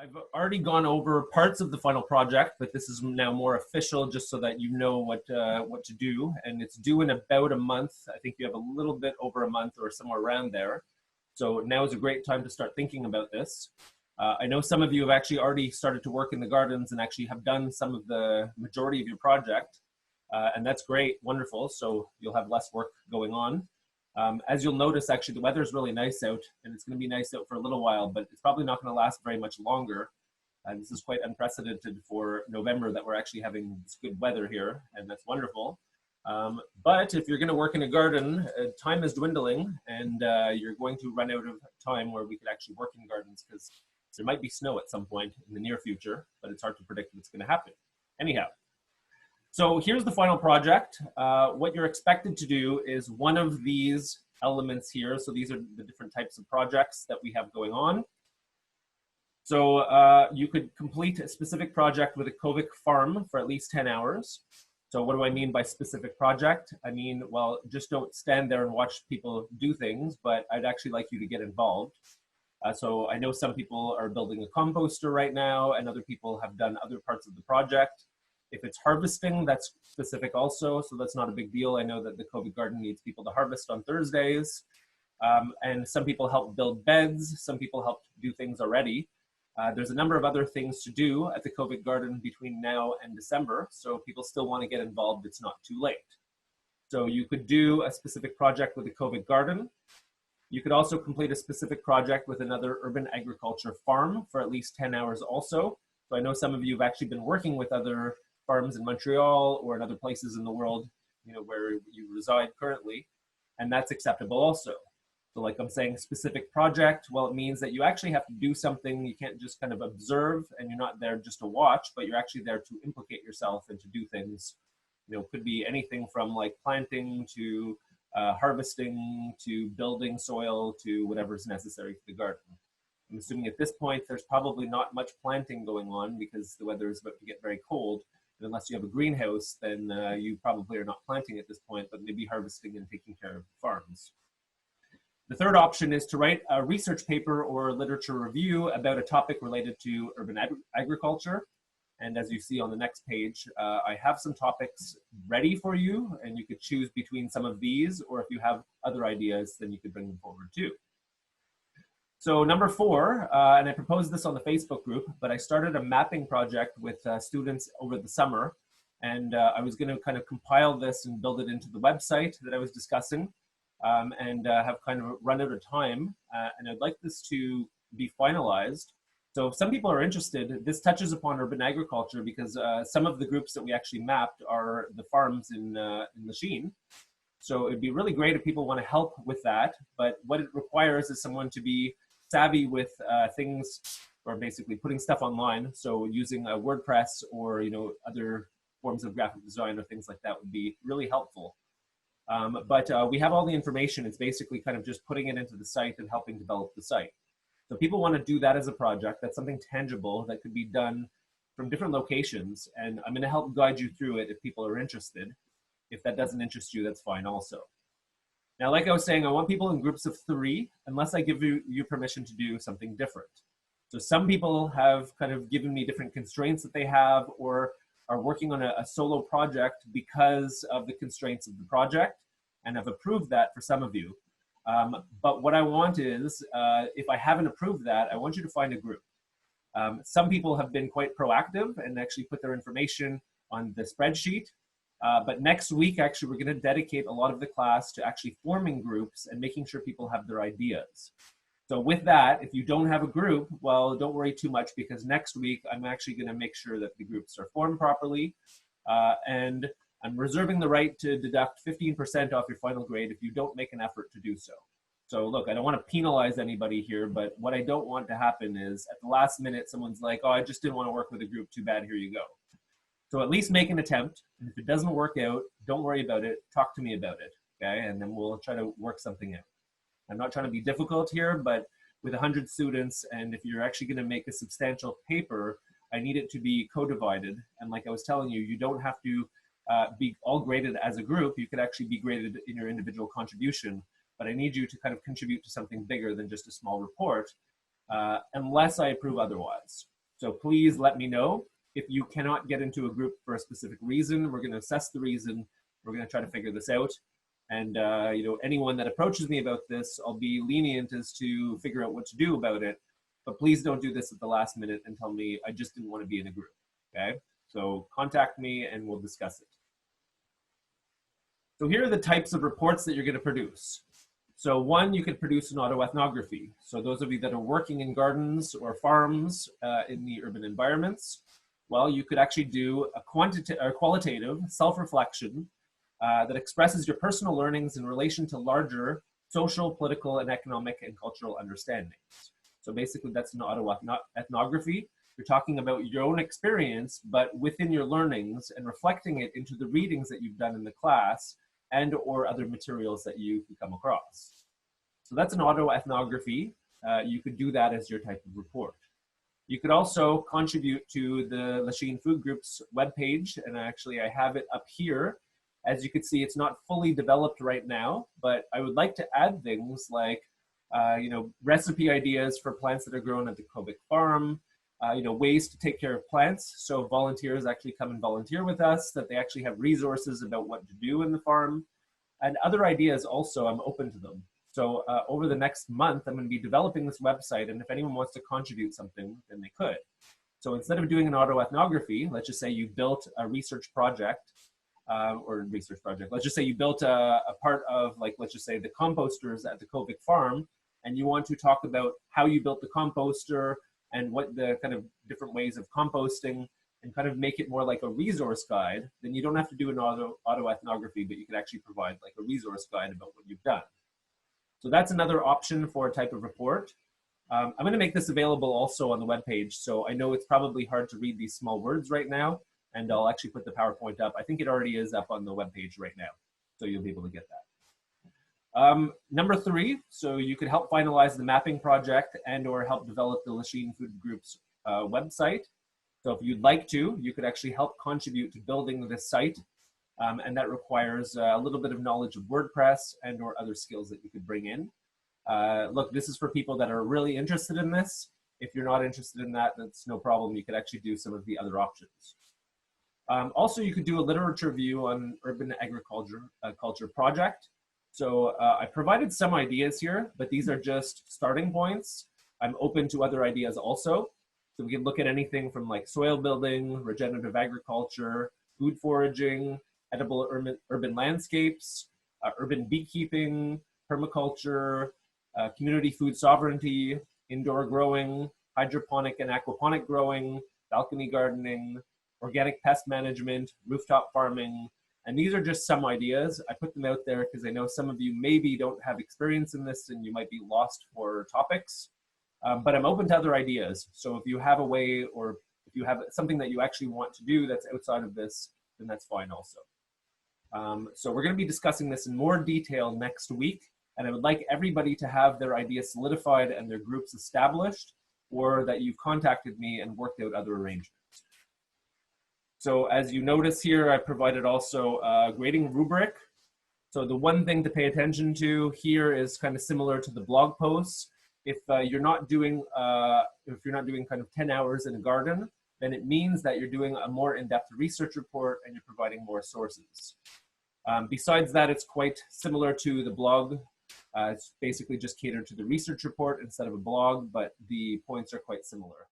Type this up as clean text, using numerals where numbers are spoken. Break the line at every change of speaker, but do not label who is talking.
I've already gone over parts of the final project, but this is now more official, just so that you know what to do. And it's due in about a month. I think you have a little bit over a month or somewhere around there. So now is a great time to start thinking about this. I know some of you have actually already started to work in the gardens and actually have done some of the majority of your project. And that's great, wonderful. So you'll have less work going on. As you'll notice, actually, the weather is really nice out, and it's going to be nice out for a little while, but it's probably not going to last very much longer. And this is quite unprecedented for November that we're actually having this good weather here, and that's wonderful. But if you're going to work in a garden, time is dwindling, and you're going to run out of time where we could actually work in gardens, because there might be snow at some point in the near future, but it's hard to predict what's going to happen. Anyhow. So here's the final project. What you're expected to do is one of these elements here. So these are the different types of projects that we have going on. So you could complete a specific project with a Covic farm for at least 10 hours. So what do I mean by specific project? I mean, well, just don't stand there and watch people do things, but I'd actually like you to get involved. So I know some people are building a composter right now, and other people have done other parts of the project. If it's harvesting, that's specific also, so that's not a big deal. I know that the Covic Garden needs people to harvest on Thursdays, and some people help build beds, some people help do things already. There's a number of other things to do at the Covic Garden between now and December, so if people still want to get involved, it's not too late. So you could do a specific project with the Covic Garden. You could also complete a specific project with another urban agriculture farm for at least 10 hours also. So I know some of you have actually been working with other farms in Montreal or in other places in the world, you know, where you reside currently, and that's acceptable also. So like I'm saying, specific project, well, it means that you actually have to do something. You can't just kind of observe, and you're not there just to watch, but you're actually there to implicate yourself and to do things. You know, could be anything from like planting to harvesting to building soil to whatever's necessary for the garden. I'm assuming at this point, there's probably not much planting going on because the weather is about to get very cold. And unless you have a greenhouse, then you probably are not planting at this point, but maybe harvesting and taking care of farms. The third option is to write a research paper or literature review about a topic related to urban agriculture. And as you see on the next page, I have some topics ready for you, and you could choose between some of these, or if you have other ideas, then you could bring them forward too. So number 4, and I proposed this on the Facebook group, but I started a mapping project with students over the summer, and I was going to kind of compile this and build it into the website that I was discussing, and have kind of run out of time, and I'd like this to be finalized. So if some people are interested, this touches upon urban agriculture because some of the groups that we actually mapped are the farms in Lachine. So it'd be really great if people want to help with that, but what it requires is someone to be savvy with things, or basically putting stuff online. So using WordPress or other forms of graphic design or things like that would be really helpful. But we have all the information. It's basically kind of just putting it into the site and helping develop the site. So people want to do that as a project. That's something tangible that could be done from different locations. And I'm going to help guide you through it if people are interested. If that doesn't interest you, that's fine also. Now, like I was saying, I want people in groups of 3, unless I give you permission to do something different. So some people have kind of given me different constraints that they have, or are working on a solo project because of the constraints of the project, and I've approved that for some of you. But what I want is, if I haven't approved that, I want you to find a group. Some people have been quite proactive and actually put their information on the spreadsheet. But next week, actually, we're going to dedicate a lot of the class to actually forming groups and making sure people have their ideas. So with that, if you don't have a group, well, don't worry too much, because next week, I'm actually going to make sure that the groups are formed properly. And I'm reserving the right to deduct 15% off your final grade if you don't make an effort to do so. So look, I don't want to penalize anybody here, but what I don't want to happen is at the last minute, someone's like, oh, I just didn't want to work with a group, too bad, here you go. So at least make an attempt. And if it doesn't work out, don't worry about it. Talk to me about it, okay? And then we'll try to work something out. I'm not trying to be difficult here, but with 100 students, and if you're actually going to make a substantial paper, I need it to be co-divided. And like I was telling you, you don't have to be all graded as a group. You could actually be graded in your individual contribution, but I need you to kind of contribute to something bigger than just a small report. unless I approve otherwise. So please let me know if you cannot get into a group for a specific reason. We're going to assess the reason. We're going to try to figure this out. And anyone that approaches me about this, I'll be lenient as to figure out what to do about it. But please don't do this at the last minute and tell me I just didn't want to be in a group. Okay? So contact me and we'll discuss it. So here are the types of reports that you're going to produce. So one, you could produce an autoethnography. So those of you that are working in gardens or farms in the urban environments, well, you could actually do a qualitative self-reflection that expresses your personal learnings in relation to larger social, political, and economic and cultural understandings. So basically that's an autoethnography. You're talking about your own experience, but within your learnings and reflecting it into the readings that you've done in the class and or other materials that you can come across. So that's an autoethnography. You could do that as your type of report. You could also contribute to the Lachine Food Group's webpage, and actually I have it up here. As you can see, it's not fully developed right now, but I would like to add things like recipe ideas for plants that are grown at the Kovic farm, ways to take care of plants. So volunteers actually come and volunteer with us, that they actually have resources about what to do in the farm. And other ideas also, I'm open to them. So over the next month, I'm going to be developing this website, and if anyone wants to contribute something, then they could. So instead of doing an autoethnography, let's just say you built a research project, let's just say you built a part of, like, let's just say the composters at the Kovic farm, and you want to talk about how you built the composter, and what the kind of different ways of composting, and kind of make it more like a resource guide, then you don't have to do an autoethnography, but you can actually provide like a resource guide about what you've done. So that's another option for a type of report. I'm going to make this available also on the webpage. So I know it's probably hard to read these small words right now, and I'll actually put the PowerPoint up. I think it already is up on the webpage right now, so you'll be able to get that. Number 3, so you could help finalize the mapping project and or help develop the Lachine Food Group's website. So if you'd like to, you could actually help contribute to building this site, and that requires a little bit of knowledge of WordPress and or other skills that you could bring in. Look, this is for people that are really interested in this. If you're not interested in that, that's no problem. You could actually do some of the other options. Also, you could do a literature review on urban agriculture culture project. So I provided some ideas here, but these are just starting points. I'm open to other ideas also. So we can look at anything from like soil building, regenerative agriculture, food foraging, edible urban landscapes, urban beekeeping, permaculture, community food sovereignty, indoor growing, hydroponic and aquaponic growing, balcony gardening, organic pest management, rooftop farming. And these are just some ideas. I put them out there because I know some of you maybe don't have experience in this and you might be lost for topics. But I'm open to other ideas. So if you have a way, or if you have something that you actually want to do that's outside of this, then that's fine also. So we're going to be discussing this in more detail next week. And I would like everybody to have their ideas solidified and their groups established, or that you've contacted me and worked out other arrangements. So as you notice here, I provided also a grading rubric. So the one thing to pay attention to here is kind of similar to the blog posts. If you're not doing kind of 10 hours in a garden, then it means that you're doing a more in-depth research report and you're providing more sources. Besides that, it's quite similar to the blog. It's basically just catered to the research report instead of a blog, but the points are quite similar.